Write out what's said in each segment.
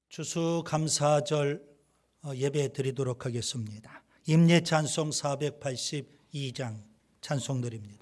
추수감사절 예배 드리도록 하겠습니다. 임예 찬송 482장 찬송 드립니다.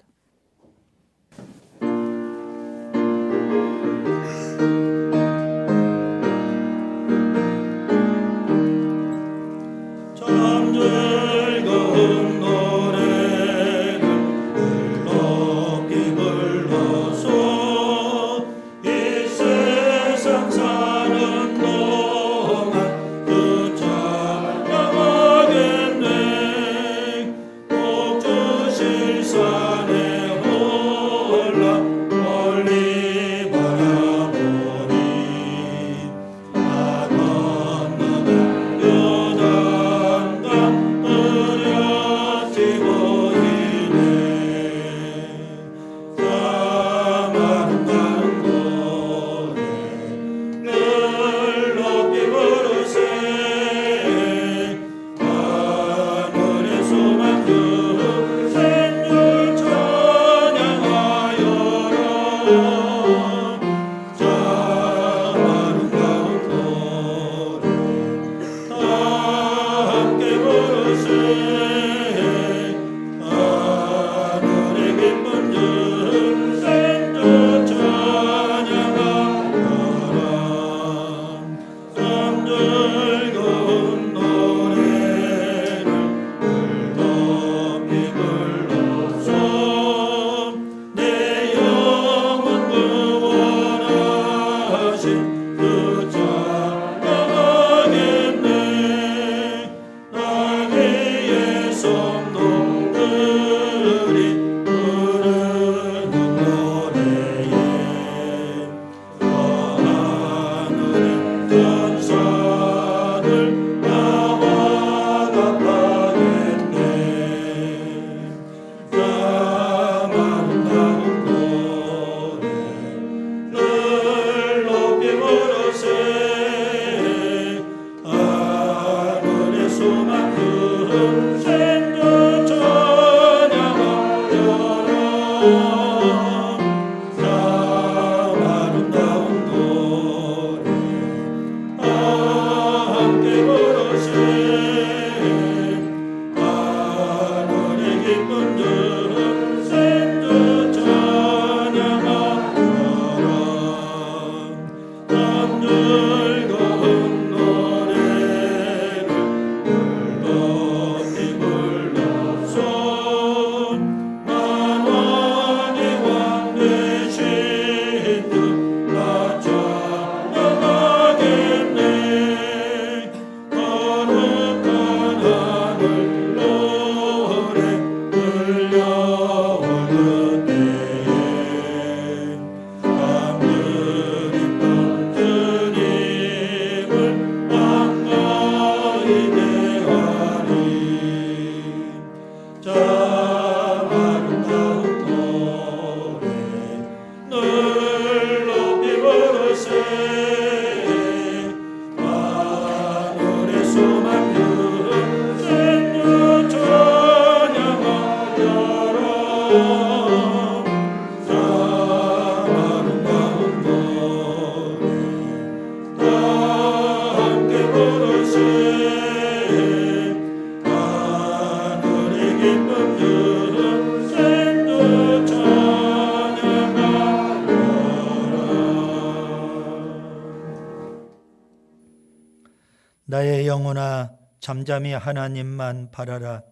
나의 영혼아 잠잠히 하나님만 바라라.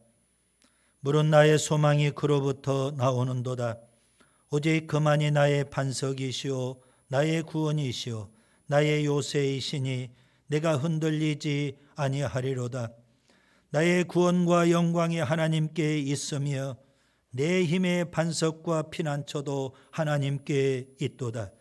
물은 나의 소망이 그로부터 나오는도다. 오직 그만이 나의 반석이시오 나의 구원이시오 나의 요새이시니 내가 흔들리지 아니하리로다. 나의 구원과 영광이 하나님께 있으며 내 힘의 반석과 피난처도 하나님께 있도다.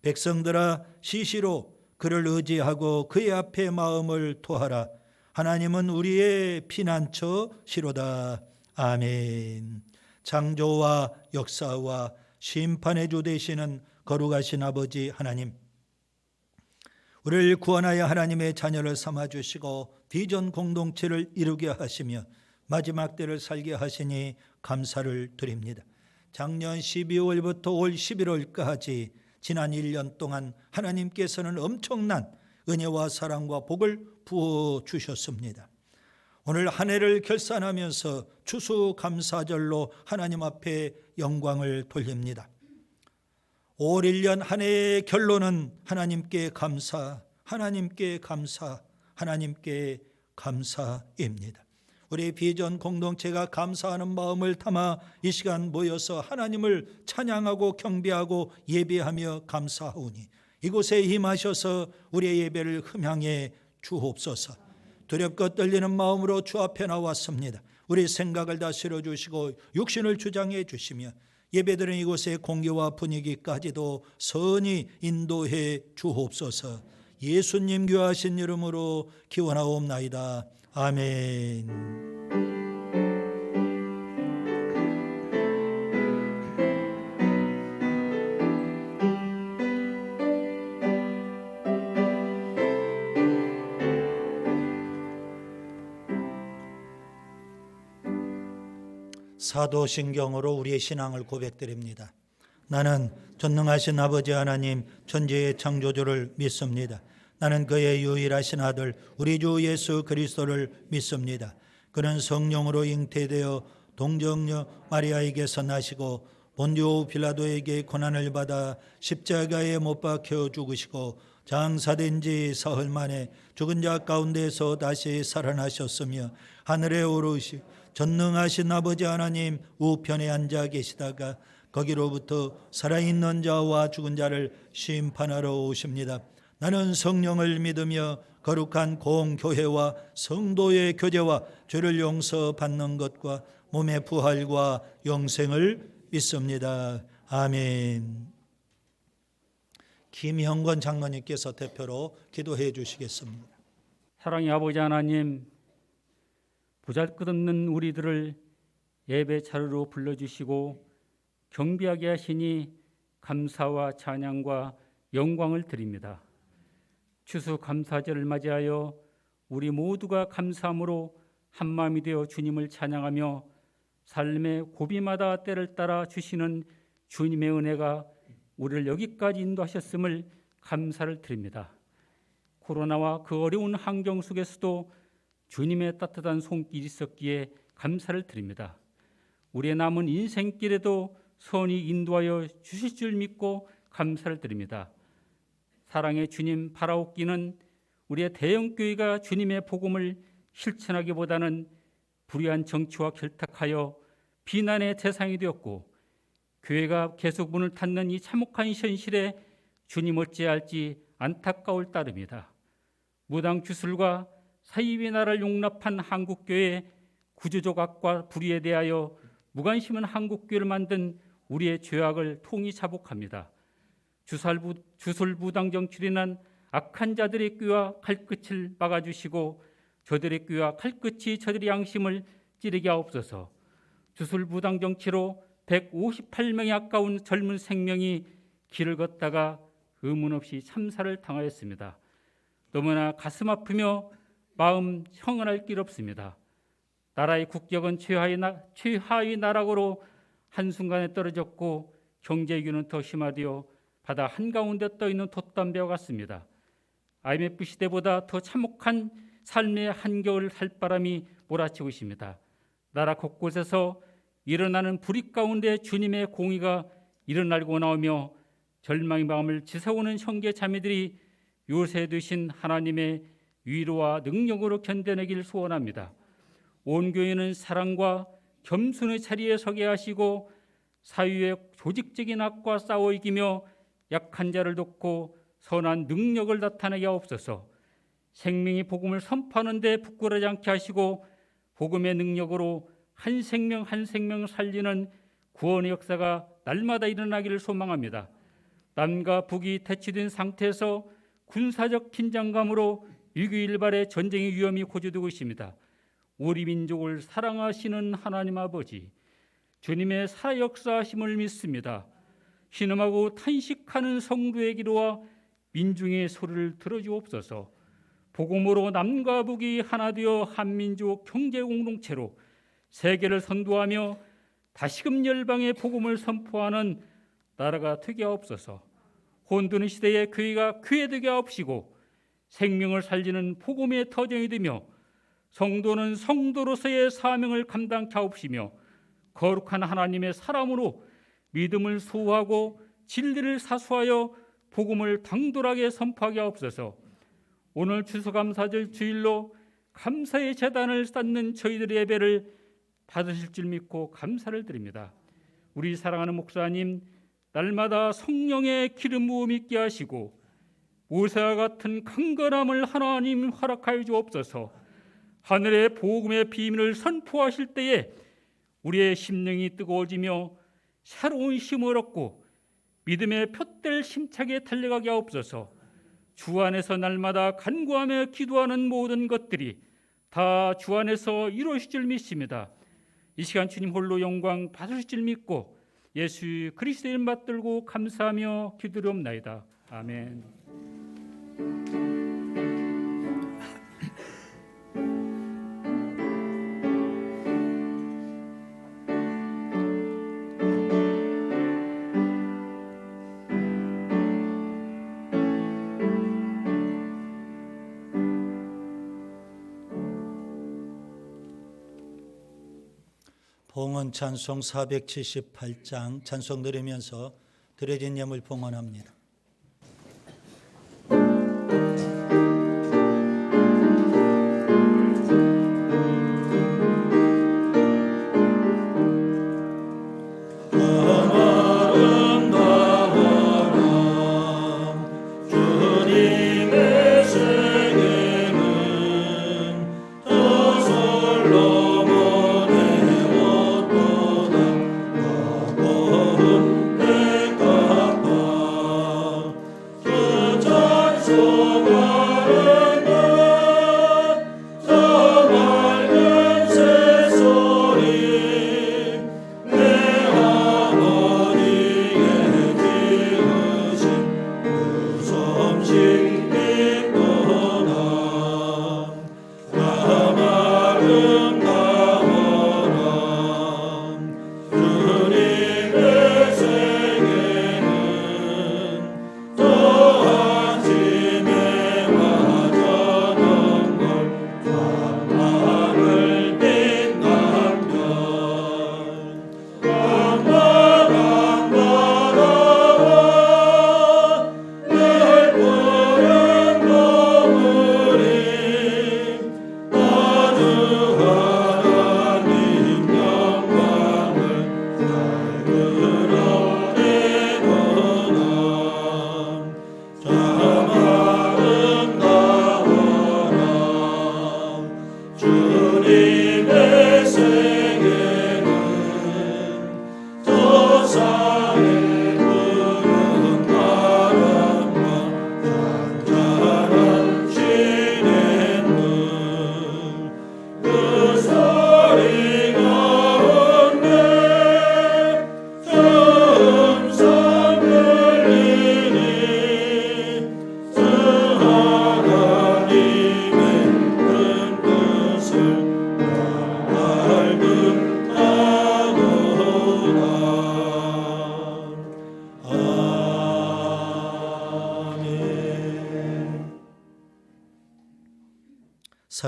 백성들아 시시로 그를 의지하고 그의 앞에 마음을 토하라. 하나님은 우리의 피난처시로다. 아멘. 창조와 역사와 심판의 주 되시는 거룩하신 아버지 하나님, 우리를 구원하여 하나님의 자녀를 삼아주시고 비전 공동체를 이루게 하시며 마지막 때를 살게 하시니 감사를 드립니다. 작년 12월부터 올 11월까지 지난 1년 동안 하나님께서는 엄청난 은혜와 사랑과 복을 부어주셨습니다. 오늘 한 해를 결산하면서 추수감사절로 하나님 앞에 영광을 돌립니다. 올 1년 한 해의 결론은 하나님께 감사, 하나님께 감사, 하나님께 감사입니다. 우리 비전 공동체가 감사하는 마음을 담아 이 시간 모여서 하나님을 찬양하고 경배하고 예배하며 감사하오니 이곳에 임하셔서 우리의 예배를 흠향해 주옵소서. 두렵고 떨리는 마음으로 주 앞에 나왔습니다. 우리 생각을 다스려 주시고 육신을 주장해 주시며 예배드리는 이곳의 공기와 분위기까지도 선히 인도해 주옵소서. 예수님 귀하신 이름으로 기원하옵나이다. 아멘. 사도신경으로 우리의 신앙을 고백드립니다. 나는 전능하신 아버지 하나님 천지의 창조주를 믿습니다. 나는 그의 유일하신 아들 우리 주 예수 그리스도를 믿습니다. 그는 성령으로 잉태되어 동정녀 마리아에게서 나시고 본디오 빌라도에게 고난을 받아 십자가에 못 박혀 죽으시고 장사된 지 사흘 만에 죽은 자 가운데서 다시 살아나셨으며 하늘에 오르시 전능하신 아버지 하나님 우편에 앉아 계시다가 거기로부터 살아있는 자와 죽은 자를 심판하러 오십니다. 나는 성령을 믿으며 거룩한 공교회와 성도의 교제와 죄를 용서받는 것과 몸의 부활과 영생을 믿습니다. 아멘. 김형건 장로님께서 대표로 기도해 주시겠습니다. 사랑의 아버지 하나님, 보잘것없는 우리들을 예배 자리로 불러주시고 경배하게 하시니 감사와 찬양과 영광을 드립니다. 추수감사절을 맞이하여 우리 모두가 감사함으로 한마음이 되어 주님을 찬양하며 삶의 고비마다 때를 따라 주시는 주님의 은혜가 우리를 여기까지 인도하셨음을 감사를 드립니다. 코로나와 그 어려운 환경 속에서도 주님의 따뜻한 손길이 있었기에 감사를 드립니다. 우리의 남은 인생길에도 선히 인도하여 주실 줄 믿고 감사를 드립니다. 사랑의 주님 바라옵기는 우리의 대형교회가 주님의 복음을 실천하기보다는 불의한 정치와 결탁하여 비난의 대상이 되었고 교회가 계속 문을 닫는 이 참혹한 현실에 주님 어찌해야 할지 안타까울 따름이다. 무당 주술과 사이비 나라를 용납한 한국교회의 구조적 악과 불의에 대하여 무관심한 한국교회를 만든 우리의 죄악을 통히 자복합니다. 주술부당 정치로 인한 악한 자들의 꾀와 칼끝을 막아주시고 저들의 꾀와 칼끝이 저들의 양심을 찌르게 하옵소서. 주술부당 정치로 158명의 아까운 젊은 생명이 길을 걷다가 의문 없이 참사를 당하였습니다. 너무나 가슴 아프며 마음 형언할 길 없습니다. 나라의 국격은 최하위 나락으로 한순간에 떨어졌고 경제위기는 더 심화되어 바다 한가운데 떠있는 돛담배와 같습니다. IMF 시대보다 더 참혹한 삶의 한겨울 살바람이 몰아치고 있습니다. 나라 곳곳에서 일어나는 불의 가운데 주님의 공의가 일어나고 나오며 절망의 마음을 지새우는 형제 자매들이 요새 되신 하나님의 위로와 능력으로 견뎌내길 소원합니다. 온 교회는 사랑과 겸손의 자리에 서게 하시고 사유의 조직적인 악과 싸워 이기며 약한 자를 돕고 선한 능력을 나타내게 하옵소서. 생명의 복음을 선포하는 데 부끄러지 않게 하시고 복음의 능력으로 한 생명 한 생명 살리는 구원의 역사가 날마다 일어나기를 소망합니다. 남과 북이 대치된 상태에서 군사적 긴장감으로 일교일발의 전쟁의 위험이 고조되고 있습니다. 우리 민족을 사랑하시는 하나님 아버지, 주님의 살아 역사하심을 믿습니다. 신음하고 탄식하는 성도의 기도와 민중의 소리를 들어주옵소서. 복음으로 남과 북이 하나 되어 한민족 경제 공동체로 세계를 선도하며 다시금 열방의 복음을 선포하는 나라가 되게 하옵소서. 혼드는 시대에 교회가 교회되게 하옵시고 생명을 살리는 복음의 터전이 되며 성도는 성도로서의 사명을 감당케 하옵시며 거룩한 하나님의 사람으로 믿음을 소유하고 진리를 사수하여 복음을 당돌하게 선포하게 하옵소서. 오늘 추수감사절 주일로 감사의 제단을 쌓는 저희들의 예배를 받으실 줄 믿고 감사를 드립니다. 우리 사랑하는 목사님, 날마다 성령의 기름 부음 있게 하시고 모세와 같은 강건함을 하나님 허락하여 주옵소서. 하늘의 복음의 비밀을 선포하실 때에 우리의 심령이 뜨거워지며 새로운 힘을 얻고 믿음의 푯될 힘차게 달려가게 하옵소서. 주 안에서 날마다 간구하며 기도하는 모든 것들이 다 주 안에서 이루어질 줄 믿습니다. 이 시간 주님 홀로 영광 받으실 줄 믿고 예수 그리스도의 이름 받들고 감사하며 기도드리옵나이다. 아멘. 봉헌 찬송 478장 찬송 드리면서 드려진 예물 봉헌합니다.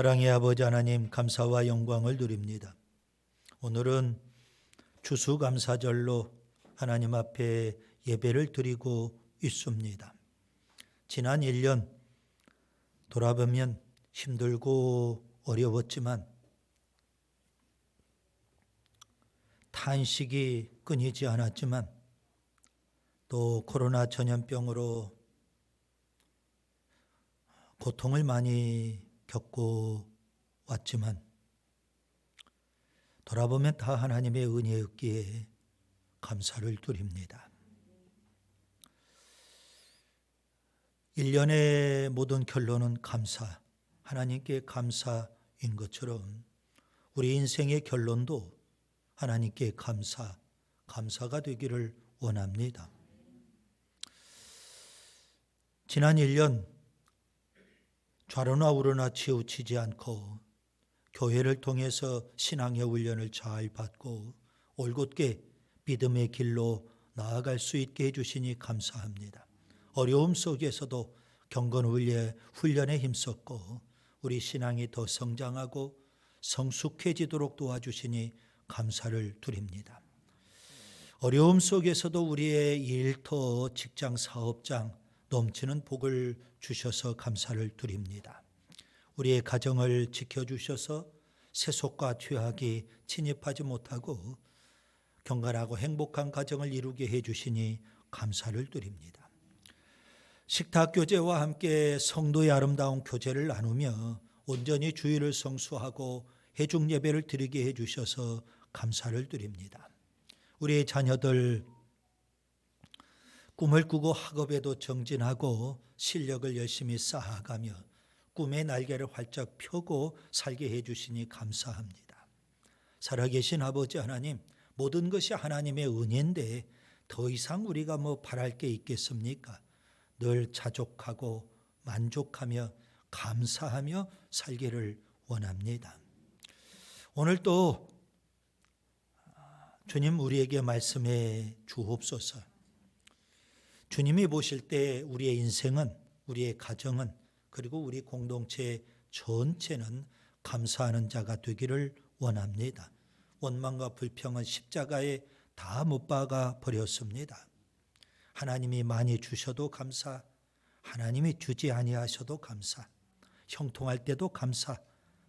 사랑의 아버지 하나님, 감사와 영광을 드립니다. 오늘은 추수감사절로 하나님 앞에 예배를 드리고 있습니다. 지난 1년 돌아보면 힘들고 어려웠지만 탄식이 끊이지 않았지만 또 코로나 전염병으로 고통을 많이 겪고 왔지만 돌아보면 다 하나님의 은혜였기에 감사를 드립니다. 1년의 모든 결론은 감사, 하나님께 감사인 것처럼 우리 인생의 결론도 하나님께 감사가 되기를 원합니다. 지난 1년 좌로나 우로나 치우치지 않고 교회를 통해서 신앙의 훈련을 잘 받고 올곧게 믿음의 길로 나아갈 수 있게 해주시니 감사합니다. 어려움 속에서도 경건 훈련에 힘썼고 우리 신앙이 더 성장하고 성숙해지도록 도와주시니 감사를 드립니다. 어려움 속에서도 우리의 일터, 직장, 사업장 넘치는 복을 주셔서 감사를 드립니다. 우리의 가정을 지켜주셔서 세속과 죄악이 침입하지 못하고 경건하고 행복한 가정을 이루게 해주시니 감사를 드립니다. 식탁 교제와 함께 성도의 아름다운 교제를 나누며 온전히 주일을 성수하고 회중 예배를 드리게 해주셔서 감사를 드립니다. 우리의 자녀들 꿈을 꾸고 학업에도 정진하고 실력을 열심히 쌓아가며 꿈의 날개를 활짝 펴고 살게 해주시니 감사합니다. 살아계신 아버지 하나님, 모든 것이 하나님의 은혜인데 더 이상 우리가 뭐 바랄 게 있겠습니까? 늘 자족하고 만족하며 감사하며 살기를 원합니다. 오늘 또 주님 우리에게 말씀해 주옵소서. 주님이 보실 때 우리의 인생은, 우리의 가정은, 그리고 우리 공동체 전체는 감사하는 자가 되기를 원합니다. 원망과 불평은 십자가에 다 못 박아 버렸습니다. 하나님이 많이 주셔도 감사, 하나님이 주지 아니하셔도 감사, 형통할 때도 감사,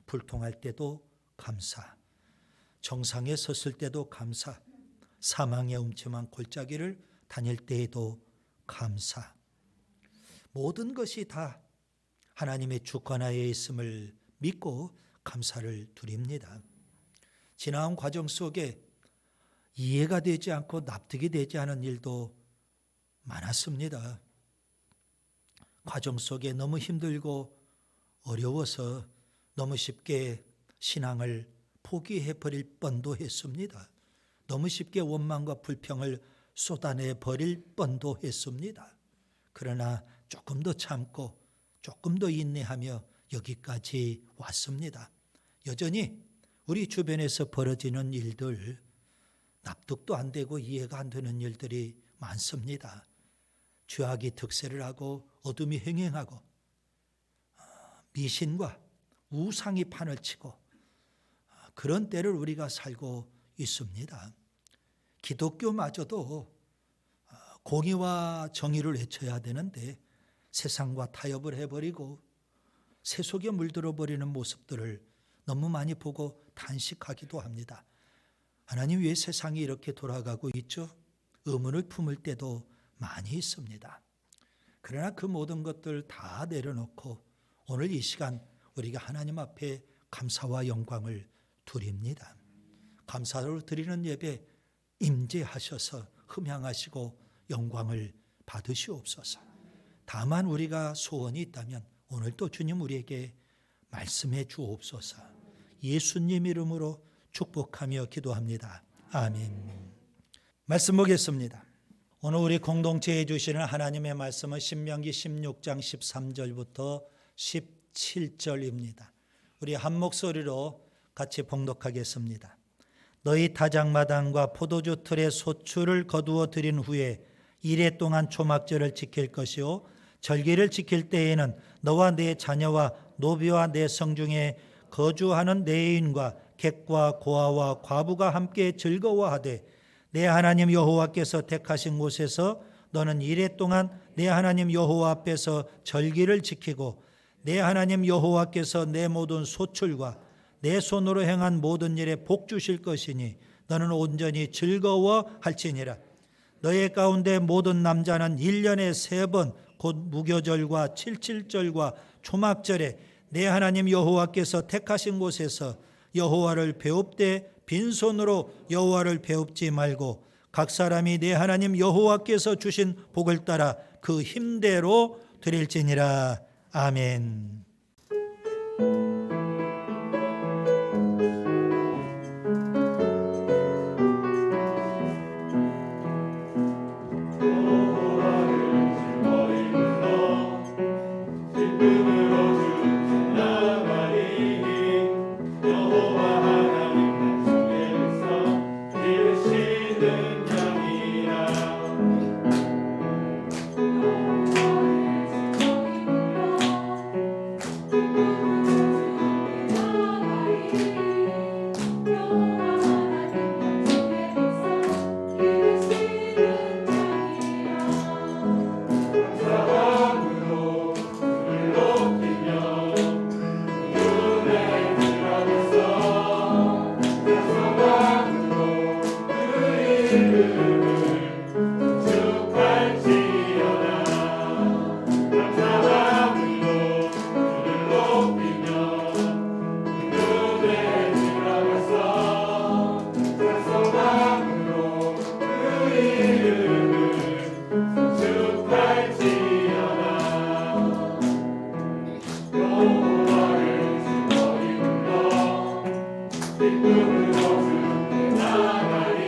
불통할 때도 감사, 정상에 섰을 때도 감사, 사망의 음침한 골짜기를 다닐 때에도 감사. 모든 것이 다 하나님의 주권하에 있음을 믿고 감사를 드립니다. 지나온 과정 속에 이해가 되지 않고 납득이 되지 않은 일도 많았습니다. 과정 속에 너무 힘들고 어려워서 너무 쉽게 신앙을 포기해버릴 뻔도 했습니다. 너무 쉽게 원망과 불평을 쏟아내버릴 뻔도 했습니다. 그러나 조금 더 참고 조금 더 인내하며 여기까지 왔습니다. 여전히 우리 주변에서 벌어지는 일들, 납득도 안 되고 이해가 안 되는 일들이 많습니다. 죄악이 득세를 하고 어둠이 횡행하고 미신과 우상이 판을 치고 그런 때를 우리가 살고 있습니다. 기독교마저도 공의와 정의를 외쳐야 되는데 세상과 타협을 해버리고 세속에 물들어 버리는 모습들을 너무 많이 보고 탄식하기도 합니다. 하나님, 왜 세상이 이렇게 돌아가고 있죠? 의문을 품을 때도 많이 있습니다. 그러나 그 모든 것들 다 내려놓고 오늘 이 시간 우리가 하나님 앞에 감사와 영광을 드립니다. 감사로 드리는 예배 임재하셔서 흠향하시고 영광을 받으시옵소서. 다만 우리가 소원이 있다면 오늘 또 주님 우리에게 말씀해 주옵소서. 예수님 이름으로 축복하며 기도합니다. 아멘. 말씀 보겠습니다. 오늘 우리 공동체에 주시는 하나님의 말씀은 신명기 16장 13절부터 17절입니다. 우리 한 목소리로 같이 봉독하겠습니다. 너희 타작마당과 포도주 틀의 소출을 거두어 들인 후에 이레 동안 초막절을 지킬 것이요 절기를 지킬 때에는 너와 네 자녀와 노비와 내 성중에 거주하는 내 애인과 객과 고아와 과부가 함께 즐거워하되 내 하나님 여호와께서 택하신 곳에서 너는 이레 동안 내 하나님 여호와 앞에서 절기를 지키고 내 하나님 여호와께서 내 모든 소출과 내 손으로 행한 모든 일에 복 주실 것이니 너는 온전히 즐거워할지니라. 너의 가운데 모든 남자는 1년에 3번 곧 무교절과 칠칠절과 초막절에 내 하나님 여호와께서 택하신 곳에서 여호와를 배웁되 빈손으로 여호와를 배웁지 말고 각 사람이 내 하나님 여호와께서 주신 복을 따라 그 힘대로 드릴지니라. 아멘. 기쁨으로 주께 나가리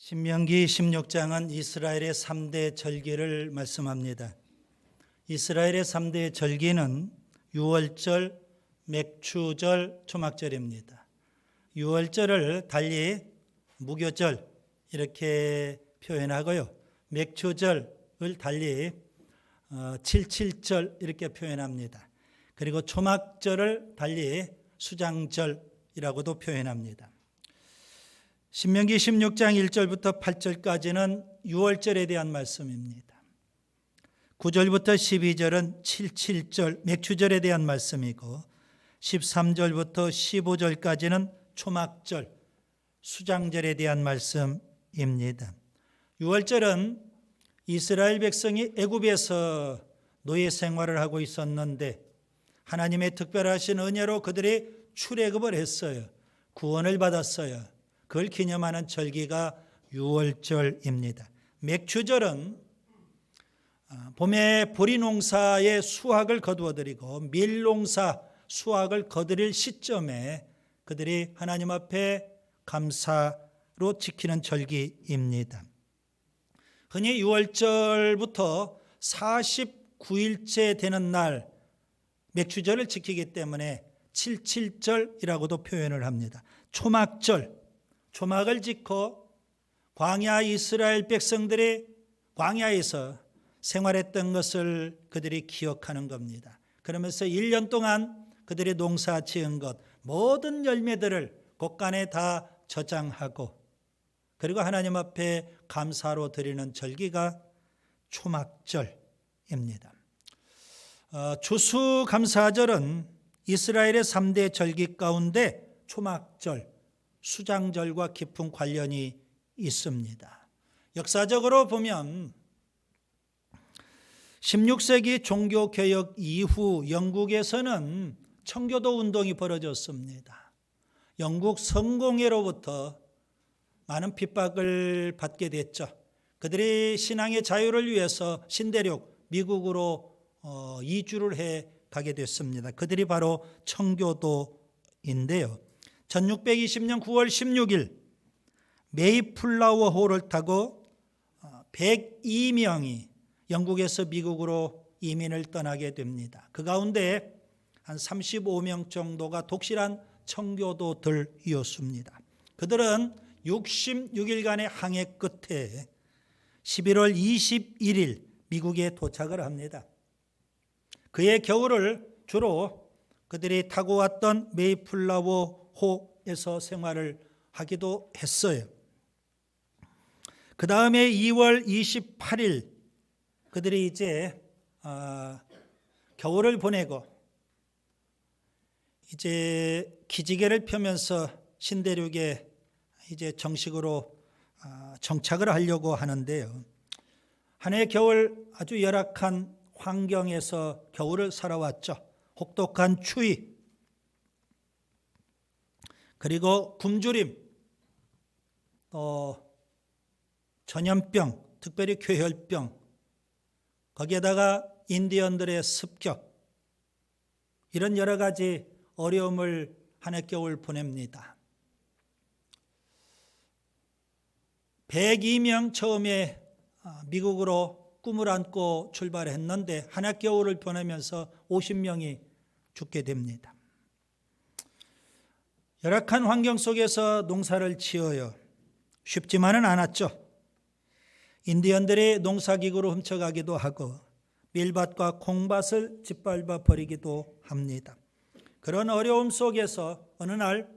신명기 16장은 이스라엘의 3대 절기를 말씀합니다. 이스라엘의 3대 절기는 유월절, 맥추절, 초막절입니다. 유월절을 달리 무교절 이렇게 표현하고요. 맥추절을 달리 칠칠절 이렇게 표현합니다. 그리고 초막절을 달리 수장절이라고도 표현합니다. 신명기 16장 1절부터 8절까지는 유월절에 대한 말씀입니다. 9절부터 12절은 칠칠절, 맥추절에 대한 말씀이고 13절부터 15절까지는 초막절, 수장절에 대한 말씀입니다. 유월절은 이스라엘 백성이 애굽에서 노예 생활을 하고 있었는데 하나님의 특별하신 은혜로 그들이 출애굽을 했어요. 구원을 받았어요. 그걸 기념하는 절기가 유월절입니다. 맥추절은 봄에 보리 농사의 수확을 거두어드리고 밀 농사 수확을 거두릴 시점에 그들이 하나님 앞에 감사로 지키는 절기입니다. 흔히 유월절부터 49일째 되는 날 맥추절을 지키기 때문에 칠칠절이라고도 표현을 합니다. 초막절, 초막을 짓고 광야 이스라엘 백성들이 광야에서 생활했던 것을 그들이 기억하는 겁니다. 그러면서 1년 동안 그들이 농사 지은 것 모든 열매들을 곳간에 다 저장하고 그리고 하나님 앞에 감사로 드리는 절기가 초막절입니다. 추수감사절은 이스라엘의 3대 절기 가운데 초막절, 수장절과 깊은 관련이 있습니다. 역사적으로 보면 16세기 종교개혁 이후 영국에서는 청교도 운동이 벌어졌습니다. 영국 성공회로부터 많은 핍박을 받게 됐죠. 그들이 신앙의 자유를 위해서 신대륙 미국으로 이주를 해 가게 됐습니다. 그들이 바로 청교도인데요. 1620년 9월 16일 메이플라워 호를 타고 102명이 영국에서 미국으로 이민을 떠나게 됩니다. 그 가운데 한 35명 정도가 독실한 청교도들이었습니다. 그들은 66일간의 항해 끝에 11월 21일 미국에 도착을 합니다. 그의 겨울을 주로 그들이 타고 왔던 메이플라워 호에서 생활을 하기도 했어요. 그 다음에 2월 28일 그들이 이제 겨울을 보내고 이제 기지개를 펴면서 신대륙에 이제 정식으로 정착을 하려고 하는데요. 한 해 겨울 아주 열악한 환경에서 겨울을 살아왔죠. 혹독한 추위, 그리고 굶주림, 또 전염병, 특별히 괴혈병, 거기에다가 인디언들의 습격, 이런 여러 가지 어려움을 한 해 겨울 보냅니다. 102명 처음에 미국으로 꿈을 안고 출발했는데 한 해 겨울을 보내면서 50명이 죽게 됩니다. 열악한 환경 속에서 농사를 지어요. 쉽지만은 않았죠. 인디언들이 농사기구로 훔쳐가기도 하고 밀밭과 콩밭을 짓밟아 버리기도 합니다. 그런 어려움 속에서 어느 날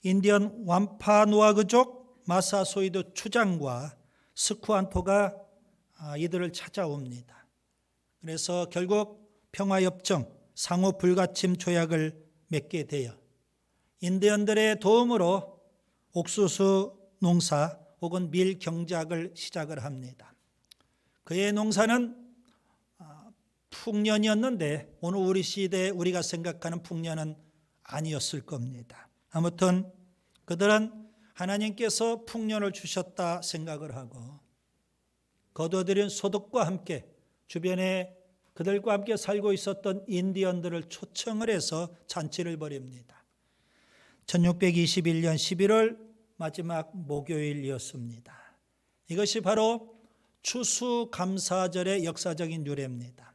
인디언 완파누아그족 마사소이드 추장과 스쿠안토가 이들을 찾아옵니다. 그래서 결국 평화협정, 상호 불가침 조약을 맺게 되어 인디언들의 도움으로 옥수수 농사 혹은 밀 경작을 시작을 합니다. 그의 농사는 풍년이었는데 오늘 우리 시대에 우리가 생각하는 풍년은 아니었을 겁니다. 아무튼 그들은 하나님께서 풍년을 주셨다 생각을 하고 거둬들인 소득과 함께 주변에 그들과 함께 살고 있었던 인디언들을 초청을 해서 잔치를 벌입니다. 1621년 11월 마지막 목요일이었습니다. 이것이 바로 추수감사절의 역사적인 유래입니다.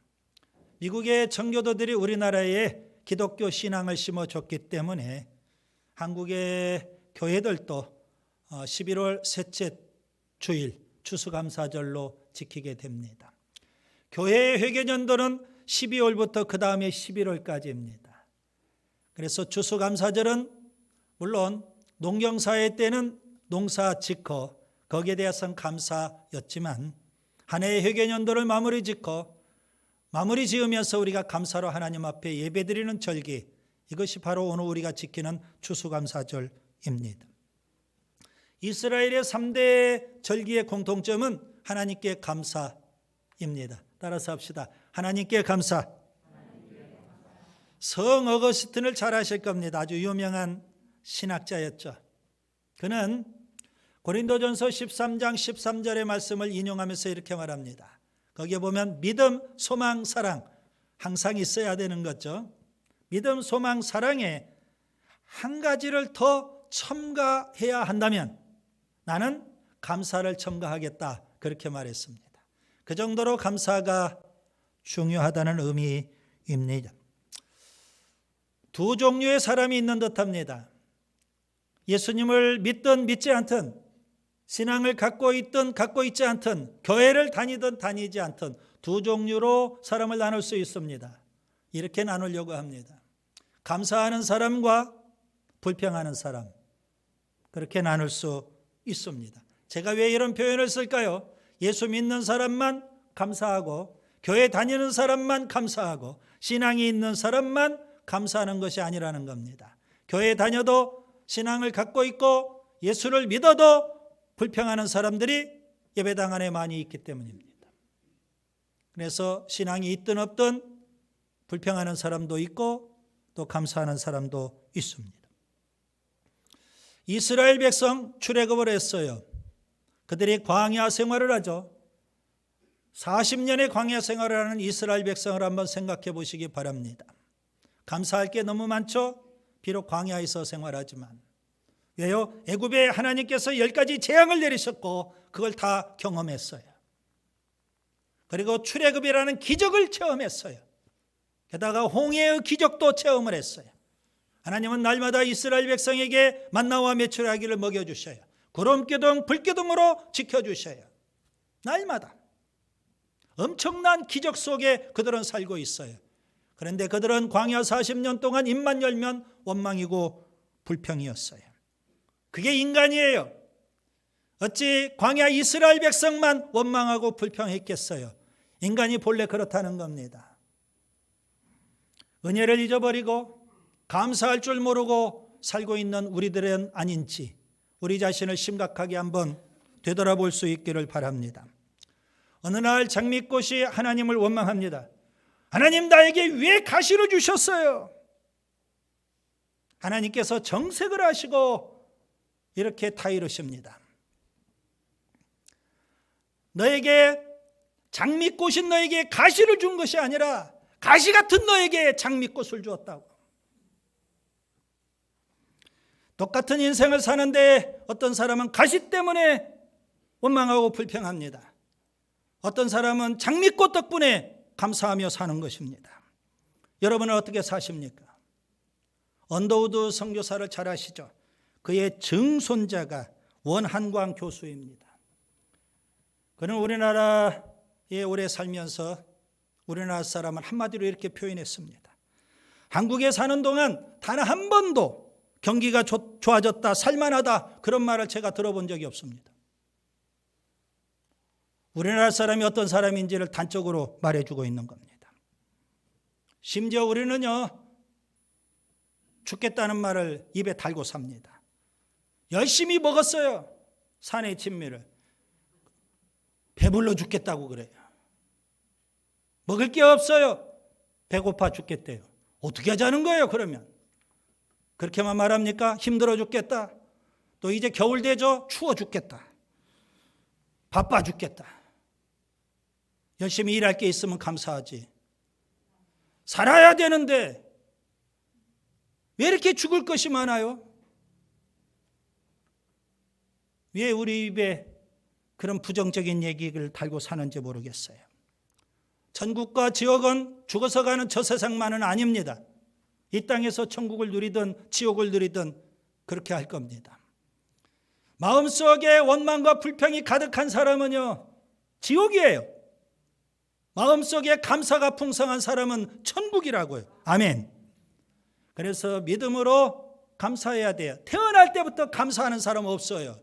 미국의 청교도들이 우리나라에 기독교 신앙을 심어줬기 때문에 한국의 교회들도 11월 셋째 주일 추수감사절로 지키게 됩니다. 교회의 회개년도는 12월부터 그 다음에 11월까지입니다. 그래서 추수감사절은 물론 농경사회 때는 농사 짓고 거기에 대해서는 감사였지만 한 해의 회개년도를 마무리 지으면서 우리가 감사로 하나님 앞에 예배드리는 절기, 이것이 바로 오늘 우리가 지키는 추수감사절입니다. 이스라엘의 3대 절기의 공통점은 하나님께 감사입니다. 따라서 합시다. 하나님께 감사. 성 어거스틴을 잘 아실 겁니다. 아주 유명한 신학자였죠. 그는 고린도전서 13장 13절의 말씀을 인용하면서 이렇게 말합니다. 거기에 보면 믿음, 소망, 사랑 항상 있어야 되는 거죠. 믿음, 소망, 사랑에 한 가지를 더 첨가해야 한다면 나는 감사를 첨가하겠다, 그렇게 말했습니다. 그 정도로 감사가 중요하다는 의미입니다. 두 종류의 사람이 있는 듯합니다. 예수님을 믿든 믿지 않든, 신앙을 갖고 있든 갖고 있지 않든, 교회를 다니든 다니지 않든 두 종류로 사람을 나눌 수 있습니다. 이렇게 나누려고 합니다. 감사하는 사람과 불평하는 사람, 그렇게 나눌 수 있습니다. 제가 왜 이런 표현을 쓸까요? 예수 믿는 사람만 감사하고 교회 다니는 사람만 감사하고 신앙이 있는 사람만 감사하는 것이 아니라는 겁니다. 교회 다녀도 신앙을 갖고 있고 예수를 믿어도 불평하는 사람들이 예배당 안에 많이 있기 때문입니다. 그래서 신앙이 있든 없든 불평하는 사람도 있고 또 감사하는 사람도 있습니다. 이스라엘 백성 출애굽을 했어요. 그들이 광야 생활을 하죠. 40년의 광야 생활을 하는 이스라엘 백성을 한번 생각해 보시기 바랍니다. 감사할 게 너무 많죠. 비록 광야에서 생활하지만. 왜요? 애굽에 하나님께서 10가지 재앙을 내리셨고 그걸 다 경험했어요. 그리고 출애굽이라는 기적을 체험했어요. 게다가 홍해의 기적도 체험을 했어요. 하나님은 날마다 이스라엘 백성에게 만나와 메추라기를 먹여주셔요. 구름기둥, 불기둥으로 지켜주셔요. 날마다. 엄청난 기적 속에 그들은 살고 있어요. 그런데 그들은 광야 40년 동안 입만 열면 원망이고 불평이었어요. 그게 인간이에요. 어찌 광야 이스라엘 백성만 원망하고 불평했겠어요? 인간이 본래 그렇다는 겁니다. 은혜를 잊어버리고 감사할 줄 모르고 살고 있는 우리들은 아닌지 우리 자신을 심각하게 한번 되돌아볼 수 있기를 바랍니다. 어느 날 장미꽃이 하나님을 원망합니다. 하나님, 나에게 왜 가시를 주셨어요? 하나님께서 정색을 하시고 이렇게 타이르십니다. 너에게 장미꽃인 너에게 가시를 준 것이 아니라 가시 같은 너에게 장미꽃을 주었다고. 똑같은 인생을 사는데 어떤 사람은 가시 때문에 원망하고 불평합니다. 어떤 사람은 장미꽃 덕분에 감사하며 사는 것입니다. 여러분은 어떻게 사십니까? 언더우드 선교사를 잘 아시죠? 그의 증손자가 원한광 교수입니다. 그는 우리나라에 오래 살면서 우리나라 사람을 한마디로 이렇게 표현했습니다. 한국에 사는 동안 단 한 번도 경기가 좋아졌다, 살만하다, 그런 말을 제가 들어본 적이 없습니다. 우리나라 사람이 어떤 사람인지를 단적으로 말해주고 있는 겁니다. 심지어 우리는요, 죽겠다는 말을 입에 달고 삽니다. 열심히 먹었어요. 산의 진미를. 배불러 죽겠다고 그래요. 먹을 게 없어요. 배고파 죽겠대요. 어떻게 하자는 거예요, 그러면? 그렇게만 말합니까? 힘들어 죽겠다. 또 이제 겨울 되죠? 추워 죽겠다. 바빠 죽겠다. 열심히 일할 게 있으면 감사하지. 살아야 되는데 왜 이렇게 죽을 것이 많아요? 왜 우리 입에 그런 부정적인 얘기를 달고 사는지 모르겠어요. 천국과 지옥은 죽어서 가는 저 세상만은 아닙니다. 이 땅에서 천국을 누리든 지옥을 누리든 그렇게 할 겁니다. 마음속에 원망과 불평이 가득한 사람은요, 지옥이에요. 마음속에 감사가 풍성한 사람은 천국이라고요. 아멘. 그래서 믿음으로 감사해야 돼요. 태어날 때부터 감사하는 사람 없어요.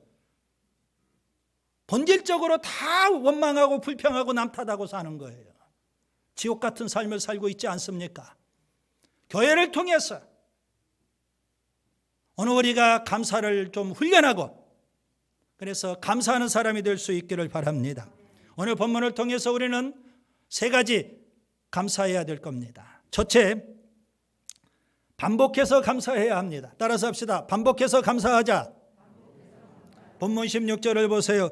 본질적으로 다 원망하고 불평하고 남 탓하고 사는 거예요. 지옥 같은 삶을 살고 있지 않습니까? 교회를 통해서 오늘 우리가 감사를 좀 훈련하고 그래서 감사하는 사람이 될 수 있기를 바랍니다. 오늘 본문을 통해서 우리는 세 가지 감사해야 될 겁니다. 첫째, 반복해서 감사해야 합니다. 따라서 합시다. 반복해서 감사하자. 본문 16절을 보세요.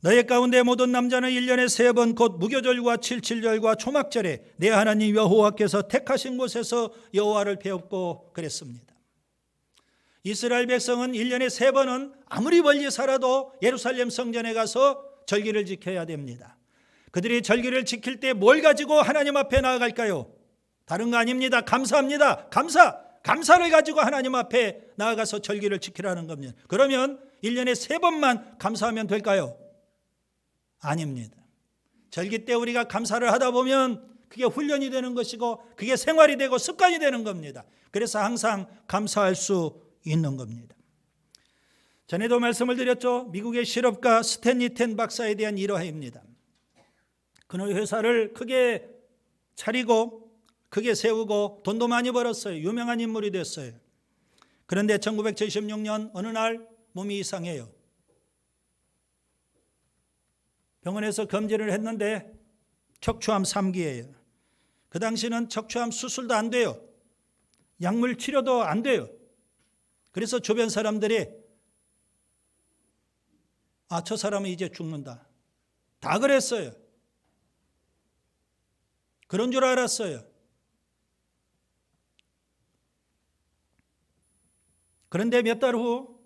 너희 가운데 모든 남자는 1년에 3번 곧 무교절과 칠칠절과 초막절에 내 하나님 여호와께서 택하신 곳에서 여호와를 배웁고 그랬습니다. 이스라엘 백성은 1년에 3번은 아무리 멀리 살아도 예루살렘 성전에 가서 절기를 지켜야 됩니다. 그들이 절기를 지킬 때 뭘 가지고 하나님 앞에 나아갈까요? 다른 거 아닙니다. 감사합니다. 감사를 가지고 하나님 앞에 나아가서 절기를 지키라는 겁니다. 그러면 1년에 3번만 감사하면 될까요? 아닙니다. 절기 때 우리가 감사를 하다 보면 그게 훈련이 되는 것이고 그게 생활이 되고 습관이 되는 겁니다. 그래서 항상 감사할 수 있는 겁니다. 전에도 말씀을 드렸죠. 미국의 실업가 스탠리 텐 박사에 대한 일화입니다. 그는 회사를 크게 차리고 크게 세우고 돈도 많이 벌었어요. 유명한 인물이 됐어요. 그런데 1976년 어느 날 몸이 이상해요. 병원에서 검진을 했는데 척추암 3기예요. 그 당시는 척추암 수술도 안 돼요. 약물 치료도 안 돼요. 그래서 주변 사람들이 저 사람은 이제 죽는다. 다 그랬어요. 그런 줄 알았어요. 그런데 몇 달 후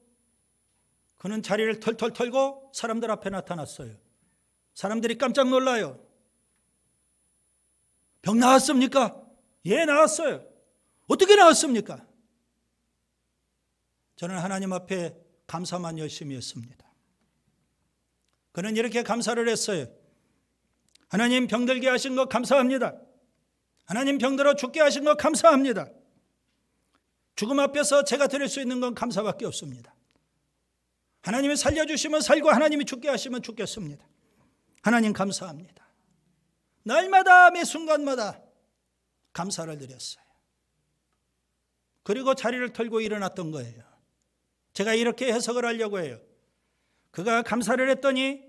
그는 자리를 털털 털고 사람들 앞에 나타났어요. 사람들이 깜짝 놀라요. 병 나았습니까? 예, 나았어요. 어떻게 나았습니까? 저는 하나님 앞에 감사만 열심히 했습니다. 그는 이렇게 감사를 했어요. 하나님 병들게 하신 것 감사합니다. 하나님 병들어 죽게 하신 것 감사합니다. 죽음 앞에서 제가 드릴 수 있는 건 감사밖에 없습니다. 하나님이 살려주시면 살고 하나님이 죽게 하시면 죽겠습니다. 하나님 감사합니다. 날마다 매 순간마다 감사를 드렸어요. 그리고 자리를 털고 일어났던 거예요. 제가 이렇게 해석을 하려고 해요. 그가 감사를 했더니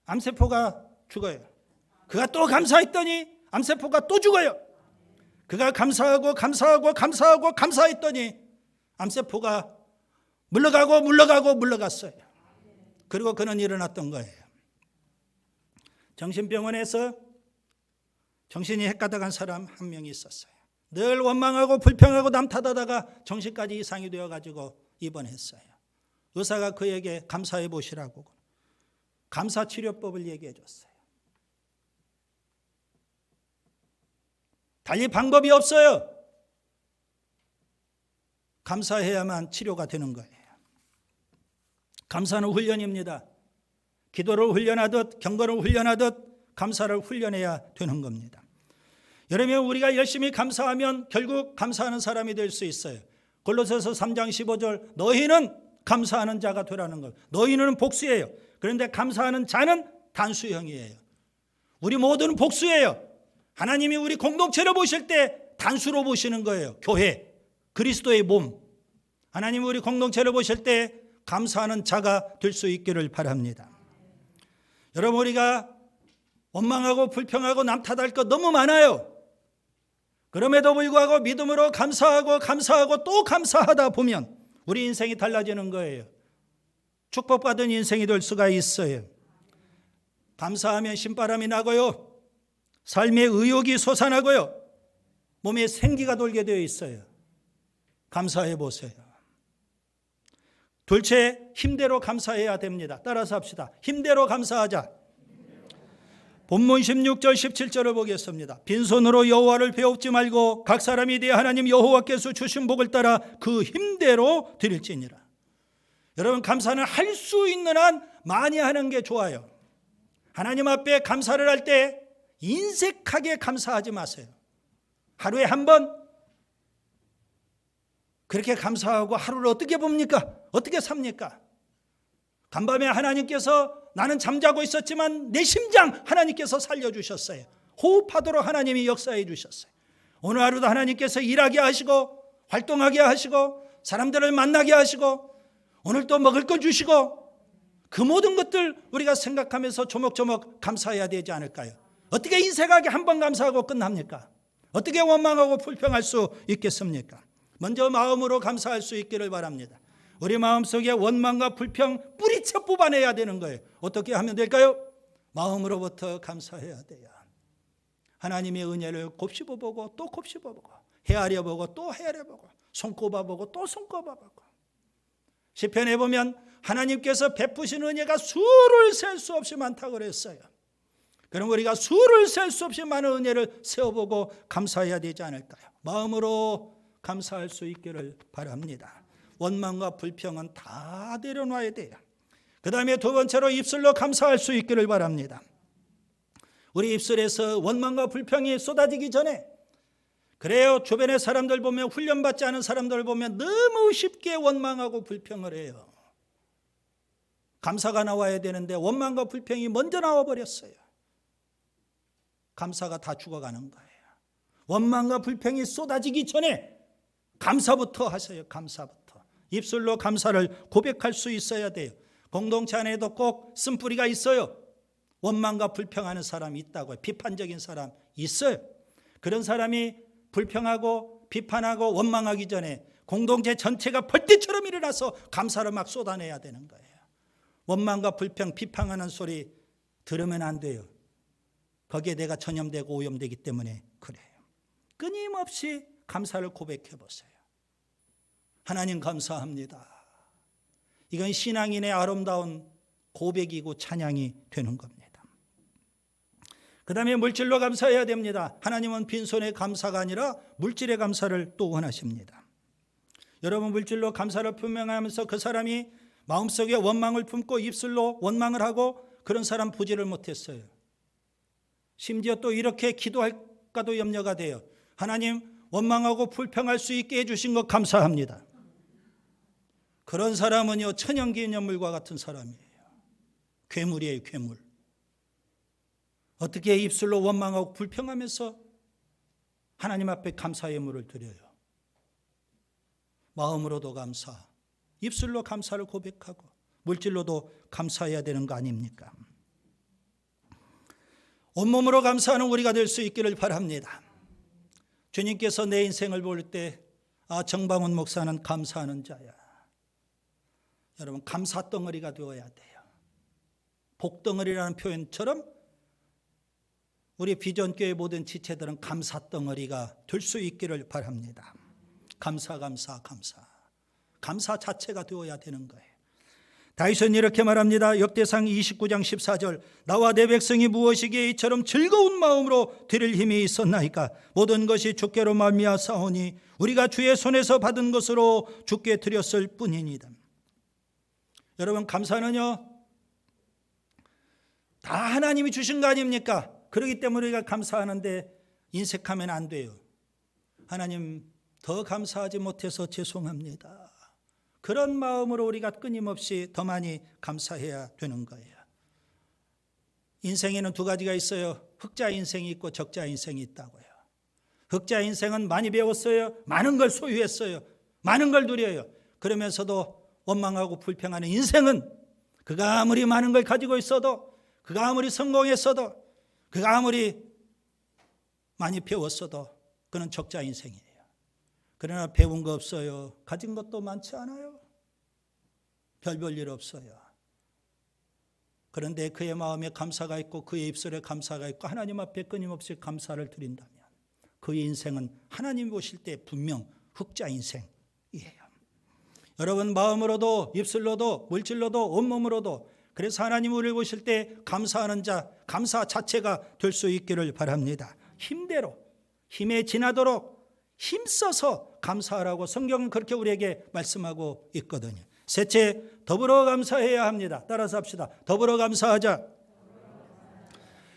암세포가 죽어요. 그가 또 감사했더니 암세포가 또 죽어요. 그가 감사하고 감사했더니 암세포가 물러갔어요. 그리고 그는 일어났던 거예요. 정신병원에서 정신이 헷가닥한 사람 한 명이 있었어요. 늘 원망하고 불평하고 남 탓하다가 정신까지 이상이 되어가지고 입원했어요. 의사가 그에게 감사해 보시라고 감사치료법을 얘기해 줬어요. 달리 방법이 없어요. 감사해야만 치료가 되는 거예요. 감사는 훈련입니다. 기도를 훈련하듯 경건을 훈련하듯 감사를 훈련해야 되는 겁니다. 여러분, 우리가 열심히 감사하면 결국 감사하는 사람이 될 수 있어요. 골로새서 3장 15절 너희는 감사하는 자가 되라는 것. 너희는 복수예요. 그런데 감사하는 자는 단수형이에요. 우리 모두는 복수예요. 하나님이 우리 공동체를 보실 때 단수로 보시는 거예요. 교회, 그리스도의 몸. 하나님이 우리 공동체를 보실 때 감사하는 자가 될 수 있기를 바랍니다. 여러분, 우리가 원망하고 불평하고 남 탓할 것 너무 많아요. 그럼에도 불구하고 믿음으로 감사하고 또 감사하다 보면 우리 인생이 달라지는 거예요. 축복받은 인생이 될 수가 있어요. 감사하면 신바람이 나고요. 삶의 의욕이 솟아나고요. 몸에 생기가 돌게 되어 있어요. 감사해 보세요. 둘째, 힘대로 감사해야 됩니다. 따라서 합시다. 힘대로 감사하자. 본문 16절 17절을 보겠습니다. 빈손으로 여호와를 배웁지 말고 각 사람이 네 하나님 여호와께서 주신 복을 따라 그 힘대로 드릴지니라. 여러분, 감사는 할 수 있는 한 많이 하는 게 좋아요. 하나님 앞에 감사를 할 때 인색하게 감사하지 마세요. 하루에 한 번 그렇게 감사하고 하루를 어떻게 봅니까? 어떻게 삽니까? 간밤에 하나님께서 나는 잠자고 있었지만 내 심장 하나님께서 살려주셨어요. 호흡하도록 하나님이 역사해 주셨어요. 오늘 하루도 하나님께서 일하게 하시고 활동하게 하시고 사람들을 만나게 하시고 오늘 또 먹을 걸 주시고 그 모든 것들 우리가 생각하면서 조목조목 감사해야 되지 않을까요? 어떻게 인색하게 한 번 감사하고 끝납니까? 어떻게 원망하고 불평할 수 있겠습니까? 먼저 마음으로 감사할 수 있기를 바랍니다. 우리 마음속에 원망과 불평 뿌리쳐 뽑아내야 되는 거예요. 어떻게 하면 될까요? 마음으로부터 감사해야 돼요. 하나님의 은혜를 곱씹어보고 또 곱씹어보고 헤아려보고 또 헤아려보고 손꼽아보고 또 손꼽아보고. 시편에 보면 하나님께서 베푸신 은혜가 수를 셀 수 없이 많다고 그랬어요. 그럼 우리가 수를 셀 수 없이 많은 은혜를 세워보고 감사해야 되지 않을까요? 마음으로 감사할 수 있기를 바랍니다. 원망과 불평은 다 내려놔야 돼요. 그 다음에 두 번째로 입술로 감사할 수 있기를 바랍니다. 우리 입술에서 원망과 불평이 쏟아지기 전에, 그래요, 주변의 사람들 보면, 훈련받지 않은 사람들 보면 너무 쉽게 원망하고 불평을 해요. 감사가 나와야 되는데 원망과 불평이 먼저 나와버렸어요. 감사가 다 죽어가는 거예요. 원망과 불평이 쏟아지기 전에 감사부터 하세요. 감사부터. 입술로 감사를 고백할 수 있어야 돼요. 공동체 안에도 꼭 쓴뿌리가 있어요. 원망과 불평하는 사람이 있다고요. 비판적인 사람 있어요. 그런 사람이 불평하고 비판하고 원망하기 전에 공동체 전체가 벌떼처럼 일어나서 감사를 막 쏟아내야 되는 거예요. 원망과 불평, 비판하는 소리 들으면 안 돼요. 거기에 내가 전염되고 오염되기 때문에 그래요. 끊임없이 감사를 고백해 보세요. 하나님 감사합니다. 이건 신앙인의 아름다운 고백이고 찬양이 되는 겁니다. 그 다음에 물질로 감사해야 됩니다. 하나님은 빈손의 감사가 아니라 물질의 감사를 또 원하십니다. 여러분, 물질로 감사를 표명하면서 그 사람이 마음속에 원망을 품고 입술로 원망을 하고 그런 사람 보지를 못했어요. 심지어 또 이렇게 기도할까도 염려가 돼요. 하나님, 원망하고 불평할 수 있게 해주신 것 감사합니다. 그런 사람은요, 천연기념물과 같은 사람이에요. 괴물이에요, 괴물. 어떻게 입술로 원망하고 불평하면서 하나님 앞에 감사의 예물을 드려요? 마음으로도 감사, 입술로 감사를 고백하고 물질로도 감사해야 되는 거 아닙니까? 온몸으로 감사하는 우리가 될 수 있기를 바랍니다. 주님께서 내 인생을 볼 때, 정방훈 목사는 감사하는 자야. 여러분, 감사덩어리가 되어야 돼요. 복덩어리라는 표현처럼 우리 비전교회 모든 지체들은 감사덩어리가 될 수 있기를 바랍니다. 감사 자체가 되어야 되는 거예요. 다윗은 이렇게 말합니다. 역대상 29장 14절, 나와 내 백성이 무엇이기에 이처럼 즐거운 마음으로 드릴 힘이 있었나이까? 모든 것이 주께로 말미암사오니 우리가 주의 손에서 받은 것으로 주께 드렸을 뿐이니이다. 여러분, 감사는요, 다 하나님이 주신 거 아닙니까? 그렇기 때문에 우리가 감사하는데 인색하면 안 돼요. 하나님, 더 감사하지 못해서 죄송합니다. 그런 마음으로 우리가 끊임없이 더 많이 감사해야 되는 거예요. 인생에는 두 가지가 있어요. 흑자 인생이 있고 적자 인생이 있다고요. 흑자 인생은 많이 배웠어요. 많은 걸 소유했어요. 많은 걸 누려요. 그러면서도 원망하고 불평하는 인생은 그가 아무리 많은 걸 가지고 있어도, 그가 아무리 성공했어도, 그가 아무리 많이 배웠어도 그는 적자 인생이에요. 그러나 배운 거 없어요. 가진 것도 많지 않아요. 별 일 없어요. 그런데 그의 마음에 감사가 있고 그의 입술에 감사가 있고 하나님 앞에 끊임없이 감사를 드린다면 그의 인생은 하나님 보실 때 분명 흑자 인생이에요. 여러분 마음으로도 입술로도 물질로도 온몸으로도 그래서 하나님 우리를 보실 때 감사하는 자, 감사 자체가 될 수 있기를 바랍니다. 힘대로, 힘에 지나도록 힘써서 감사하라고 성경은 그렇게 우리에게 말씀하고 있거든요. 셋째, 더불어 감사해야 합니다. 따라서 합시다. 더불어 감사하자.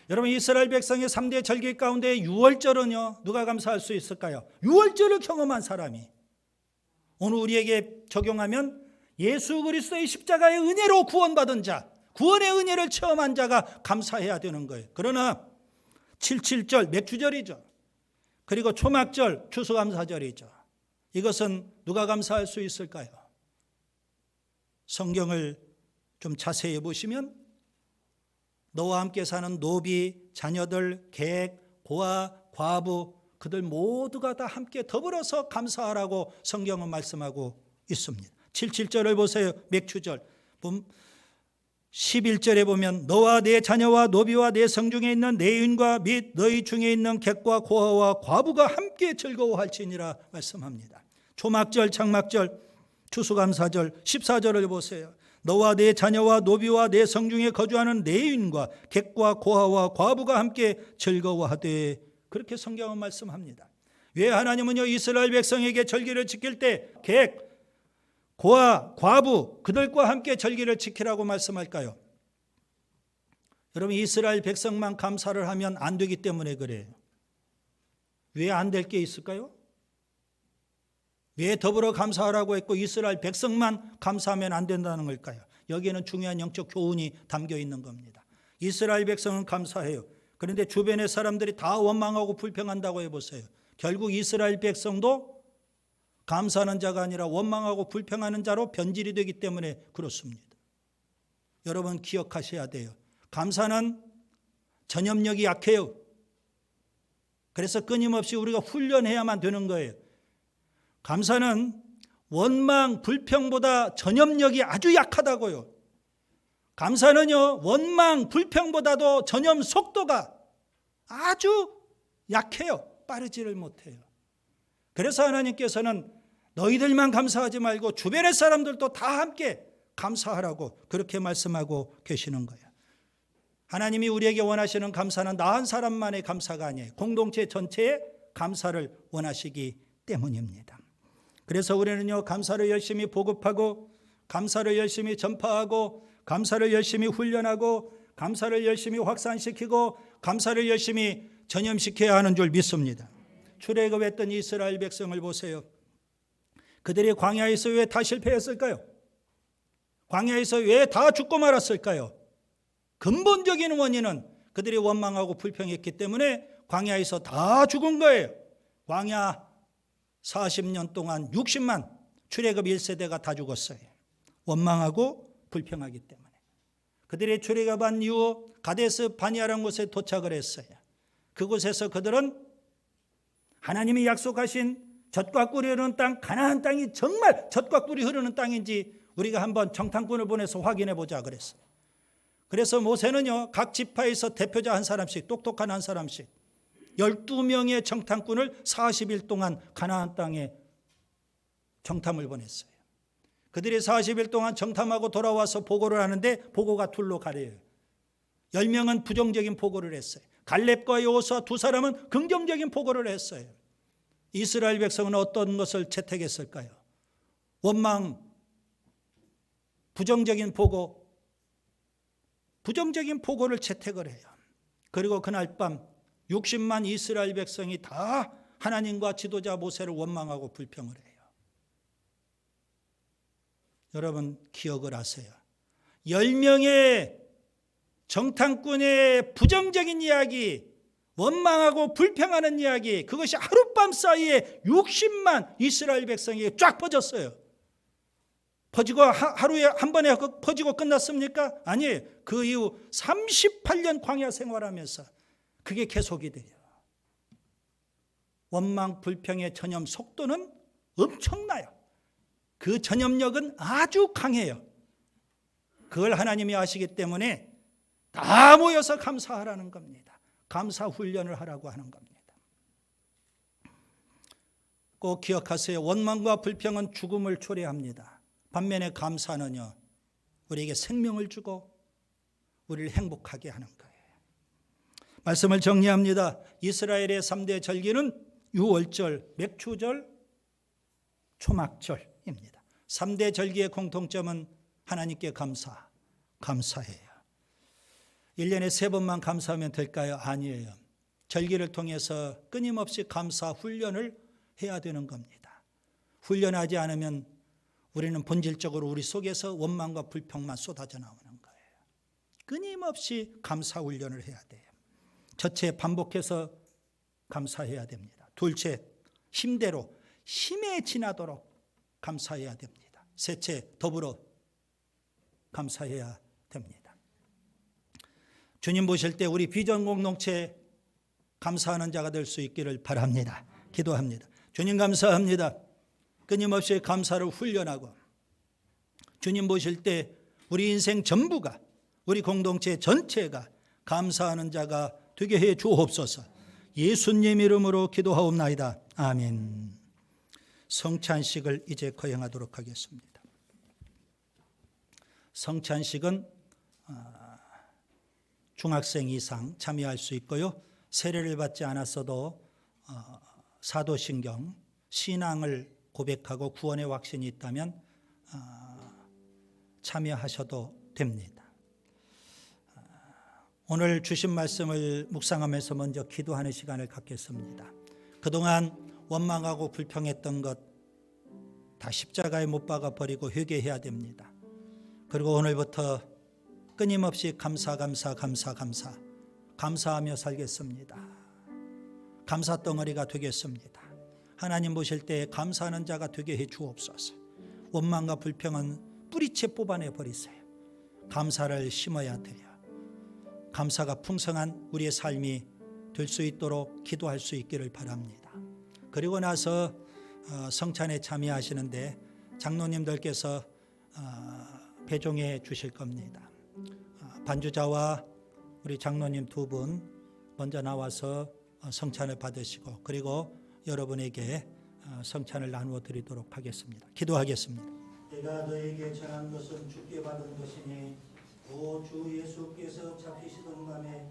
여러분 이스라엘 백성의 3대 절기 가운데 유월절은요, 누가 감사할 수 있을까요? 유월절을 경험한 사람이 오늘 우리에게 적용하면 예수 그리스도의 십자가의 은혜로 구원받은 자, 구원의 은혜를 체험한 자가 감사해야 되는 거예요. 그러나 77절 맥주절이죠. 그리고 초막절 추수감사절이죠. 이것은 누가 감사할 수 있을까요? 성경을 좀 자세히 보시면 너와 함께 사는 노비, 자녀들, 객, 고아, 과부 그들 모두가 다 함께 더불어서 감사하라고 성경은 말씀하고 있습니다. 77절을 보세요. 맥주절. 11절에 보면 너와 내 자녀와 노비와 내 성중에 있는 내 인과 및 너희 중에 있는 객과 고아와 과부가 함께 즐거워할지니라 말씀합니다. 초막절, 장막절, 추수감사절 14절을 보세요. 너와 내 자녀와 노비와 내 성중에 거주하는 내 인과 객과 고아와 과부가 함께 즐거워하되 그렇게 성경은 말씀합니다. 왜 하나님은요 이스라엘 백성에게 절기를 지킬 때 객, 고아, 과부 그들과 함께 절기를 지키라고 말씀할까요? 여러분 이스라엘 백성만 감사를 하면 안 되기 때문에 그래요. 왜 안 될 게 있을까요? 왜 더불어 감사하라고 했고 이스라엘 백성만 감사하면 안 된다는 걸까요? 여기에는 중요한 영적 교훈이 담겨 있는 겁니다. 이스라엘 백성은 감사해요. 그런데 주변의 사람들이 다 원망하고 불평한다고 해보세요. 결국 이스라엘 백성도 감사하는 자가 아니라 원망하고 불평하는 자로 변질이 되기 때문에 그렇습니다. 여러분 기억하셔야 돼요. 감사는 전염력이 약해요. 그래서 끊임없이 우리가 훈련해야만 되는 거예요. 감사는 원망, 불평보다 전염력이 아주 약하다고요. 감사는요, 원망, 불평보다도 전염 속도가 아주 약해요. 빠르지를 못해요. 그래서 하나님께서는 너희들만 감사하지 말고 주변의 사람들도 다 함께 감사하라고 그렇게 말씀하고 계시는 거예요. 하나님이 우리에게 원하시는 감사는 나 한 사람만의 감사가 아니에요. 공동체 전체의 감사를 원하시기 때문입니다. 그래서 우리는요 감사를 열심히 보급하고 감사를 열심히 전파하고 감사를 열심히 훈련하고 감사를 열심히 확산시키고 감사를 열심히 전염시켜야 하는 줄 믿습니다. 출애굽했던 이스라엘 백성을 보세요. 그들이 광야에서 왜 다 실패했을까요? 광야에서 왜 다 죽고 말았을까요? 근본적인 원인은 그들이 원망하고 불평했기 때문에 광야에서 다 죽은 거예요. 광야 40년 동안 60만 출애굽 1세대가 다 죽었어요. 원망하고 불평하기 때문에. 그들이 출애굽한 이후 가데스 바니아라는 곳에 도착을 했어요. 그곳에서 그들은 하나님이 약속하신 젖과 꿀이 흐르는 땅 가나안 땅이 정말 젖과 꿀이 흐르는 땅인지 우리가 한번 정탐꾼을 보내서 확인해 보자 그랬어요. 그래서 모세는요 각 지파에서 대표자 한 사람씩 똑똑한 한 사람씩 12명의 정탐꾼을 40일 동안 가나안 땅에 정탐을 보냈어요. 그들이 40일 동안 정탐하고 돌아와서 보고를 하는데 보고가 둘로 가려요. 10명은 부정적인 보고를 했어요. 갈렙과 여호수아 두 사람은 긍정적인 보고를 했어요. 이스라엘 백성은 어떤 것을 채택했을까요? 원망, 부정적인 보고를 채택을 해요. 그리고 그날 밤 60만 이스라엘 백성이 다 하나님과 지도자 모세를 원망하고 불평을 해요. 여러분 기억을 하세요. 10명의 정탐꾼의 부정적인 이야기, 원망하고 불평하는 이야기, 그것이 하룻밤 사이에 60만 이스라엘 백성에게 쫙 퍼졌어요. 퍼지고 하루에 한 번에 퍼지고 끝났습니까? 아니에요. 그 이후 38년 광야 생활하면서 그게 계속이 돼요. 원망 불평의 전염 속도는 엄청나요. 그 전염력은 아주 강해요. 그걸 하나님이 아시기 때문에 다 모여서 감사하라는 겁니다. 감사 훈련을 하라고 하는 겁니다. 꼭 기억하세요. 원망과 불평은 죽음을 초래합니다. 반면에 감사는요, 우리에게 생명을 주고 우리를 행복하게 하는 거예요. 말씀을 정리합니다. 이스라엘의 3대 절기는 유월절, 맥추절, 초막절입니다. 3대 절기의 공통점은 하나님께 감사해요. 1년에 3번만 감사하면 될까요? 아니에요. 절기를 통해서 끊임없이 감사 훈련을 해야 되는 겁니다. 훈련하지 않으면 우리는 본질적으로 우리 속에서 원망과 불평만 쏟아져 나오는 거예요. 끊임없이 감사 훈련을 해야 돼요. 첫째, 반복해서 감사해야 됩니다. 둘째, 힘대로 힘에 지나도록 감사해야 됩니다. 셋째, 더불어 감사해야 됩니다. 주님 보실 때 우리 비전 공동체 감사하는 자가 될 수 있기를 바랍니다. 기도합니다. 주님 감사합니다. 끊임없이 감사를 훈련하고 주님 보실 때 우리 인생 전부가, 우리 공동체 전체가 감사하는 자가 되게 해 주옵소서. 예수님 이름으로 기도하옵나이다. 아멘. 성찬식을 이제 거행하도록 하겠습니다. 성찬식은 중학생 이상 참여할 수 있고요. 세례를 받지 않았어도 사도신경, 신앙을 고백하고 구원의 확신이 있다면 참여하셔도 됩니다. 오늘 주신 말씀을 묵상하면서 먼저 기도하는 시간을 갖겠습니다. 그동안 원망하고 불평했던 것 다 십자가에 못 박아 버리고 회개해야 됩니다. 그리고 오늘부터 끊임없이 감사하며 살겠습니다. 감사 덩어리가 되겠습니다. 하나님 보실 때 감사하는 자가 되게 해 주옵소서. 원망과 불평은 뿌리채 뽑아내 버리세요. 감사를 심어야 돼요. 감사가 풍성한 우리의 삶이 될 수 있도록 기도할 수 있기를 바랍니다. 그리고 나서 성찬에 참여하시는데 장로님들께서 배종해 주실 겁니다. 반주자와 우리 장로님 2분 먼저 나와서 성찬을 받으시고 그리고 여러분에게 성찬을 나누어 드리도록 하겠습니다. 기도하겠습니다. 내가 너에게 전한 것은 주께 받은 것이니 오 주 예수께서 잡히시던 밤에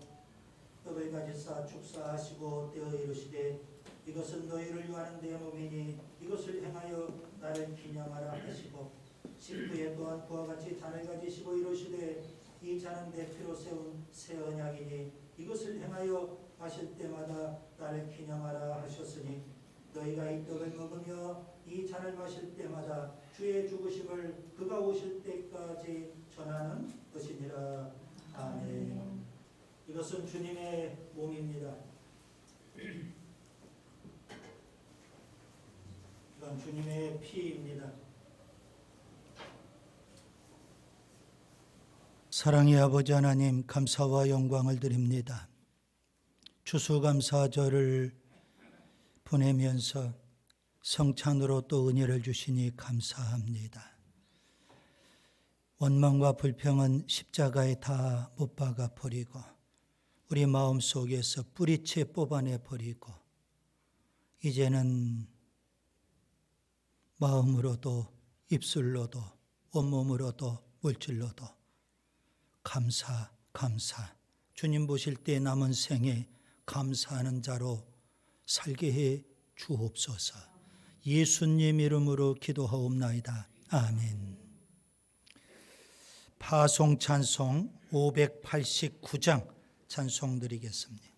떡을 가지사 축사하시고 떼어 이르시되 이것은 너희를 위하는 내 몸이니 이것을 행하여 나를 기념하라 하시고 식후에 또한 그와 같이 잔을 가지시고 이르시되 이 잔은 내 피로 세운 새 언약이니 이것을 행하여 마실 때마다 나를 기념하라 하셨으니 너희가 이 떡을 먹으며 이 잔을 마실 때마다 주의 죽으심을 그가 오실 때까지 전하는 것이니라. 아멘. 이것은 주님의 몸입니다. 이건 주님의 피입니다. 사랑의 아버지 하나님, 감사와 영광을 드립니다. 추수감사절을 보내면서 성찬으로 또 은혜를 주시니 감사합니다. 원망과 불평은 십자가에 다 못 박아 버리고 우리 마음속에서 뿌리채 뽑아내 버리고 이제는 마음으로도 입술로도 온몸으로도 물질로도 감사 주님 보실 때 남은 생에 감사하는 자로 살게 해 주옵소서. 예수님 이름으로 기도하옵나이다. 아멘. 파송 찬송 589장 찬송 드리겠습니다.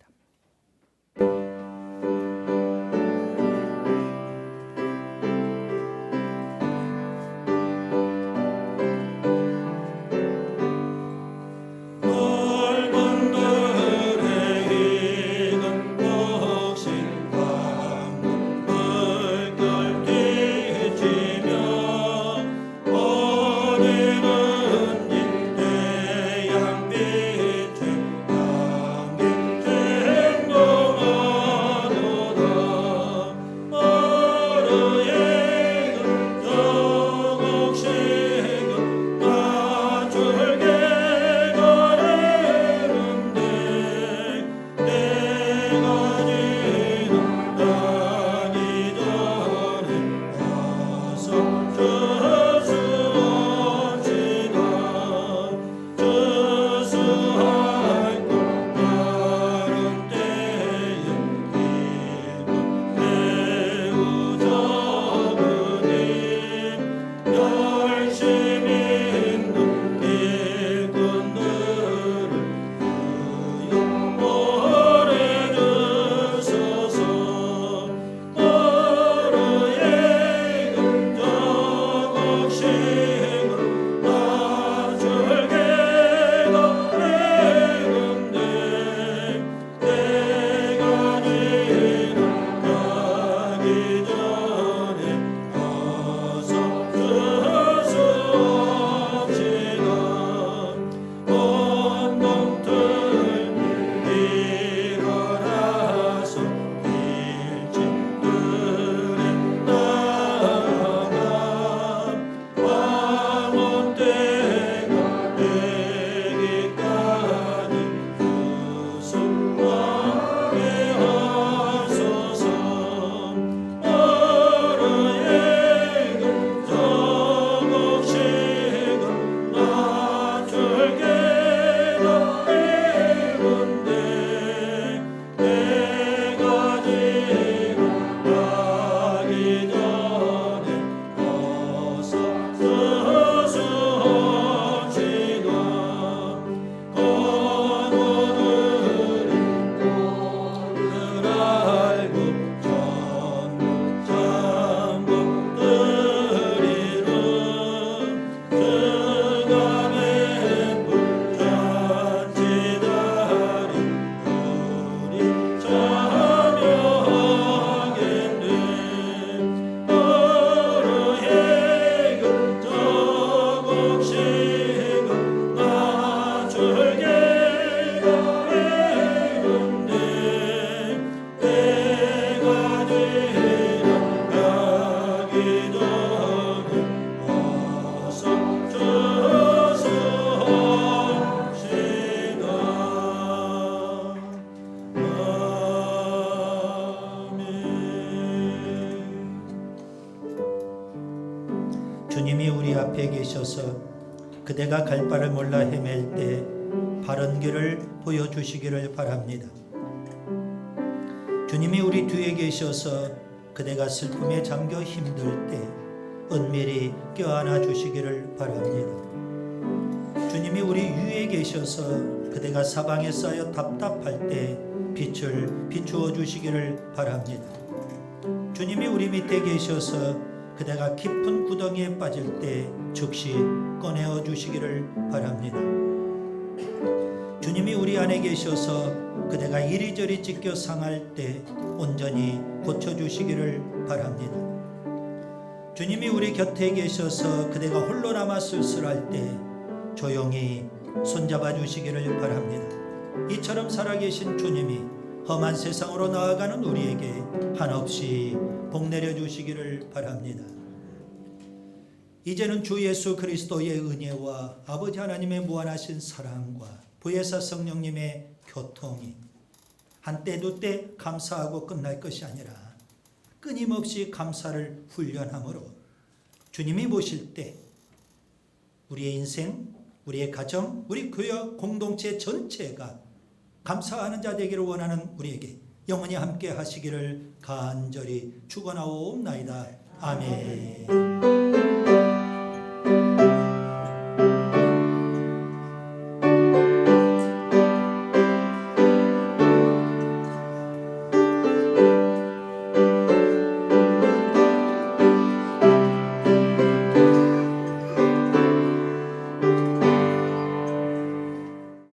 그대가 갈 바를 몰라 헤맬 때 바른 길을 보여주시기를 바랍니다. 주님이 우리 뒤에 계셔서 그대가 슬픔에 잠겨 힘들 때 은밀히 껴안아 주시기를 바랍니다. 주님이 우리 위에 계셔서 그대가 사방에 쌓여 답답할 때 빛을 비추어 주시기를 바랍니다. 주님이 우리 밑에 계셔서 그대가 깊은 구덩이에 빠질 때 즉시 꺼내어 주시기를 바랍니다. 주님이 우리 안에 계셔서 그대가 이리저리 찢겨 상할 때 온전히 고쳐주시기를 바랍니다. 주님이 우리 곁에 계셔서 그대가 홀로 남아 쓸쓸할 때 조용히 손잡아 주시기를 바랍니다. 이처럼 살아계신 주님이 험한 세상으로 나아가는 우리에게 한없이 복 내려주시기를 바랍니다. 이제는 주 예수 그리스도의 은혜와 아버지 하나님의 무한하신 사랑과 부예사 성령님의 교통이 한때 두때 감사하고 끝날 것이 아니라 끊임없이 감사를 훈련함으로 주님이 보실 때 우리의 인생, 우리의 가정, 우리 교회 공동체 전체가 감사하는 자 되기를 원하는 우리에게 영원히 함께 하시기를 간절히 축원하옵나이다. 아멘.